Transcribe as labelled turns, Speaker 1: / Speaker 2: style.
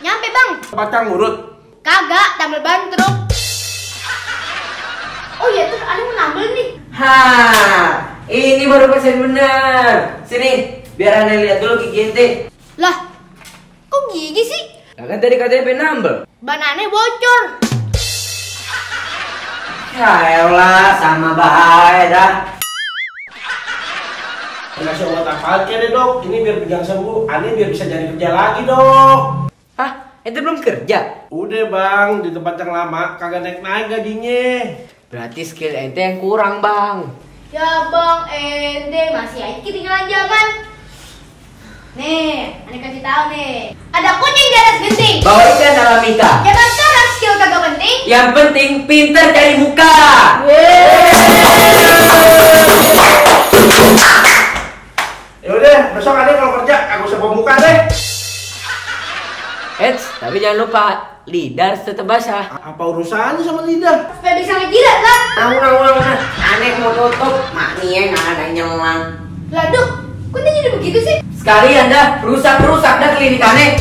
Speaker 1: Nyampe bang.
Speaker 2: Batang urut.
Speaker 1: Kagak, tambal ban truk. Oh iya tuh, ada mau nambel nih.
Speaker 3: Ha, ini baru persen bener. Sini, biar aneh lihat dulu gigi ente.
Speaker 1: Lah, kok gigi sih?
Speaker 3: Nah, kan tadi katanya pengen nambel.
Speaker 1: Ban aneh bocor.
Speaker 3: Ya elah, sama bahaya dah.
Speaker 2: Ngasih obat apa aja deh dok. Ini biar pinggang sembuh. Aneh biar bisa jadi kerja lagi dok.
Speaker 3: Hah, ente belum kerja?
Speaker 2: Udah bang, di tempat yang lama kagak naik-naik gajinya.
Speaker 3: Berarti skill ente yang kurang, Bang.
Speaker 1: Ya bang, ente masih aja ketinggalan zaman. Nih, aneh kasih tahu nih. Ada kucing di atas genting.
Speaker 3: Bawa ikan dalam Mika.
Speaker 1: Zaman sekarang skill kagak penting.
Speaker 3: Yang penting pinter cari muka.
Speaker 2: Ya udah, besok aneh kalau kerja aku usah bawa muka deh.
Speaker 3: Tapi jangan lupa lidah harus tetap basah.
Speaker 2: Apa urusannya sama lidah?
Speaker 1: Supaya bisa ngejilat lah.
Speaker 3: Nah. Aneh mau tutup, mak nih nggak ada nyelang.
Speaker 1: Lah duh, kok dia jadi begitu sih?
Speaker 3: Sekalian dah, rusak dah klinik aneh.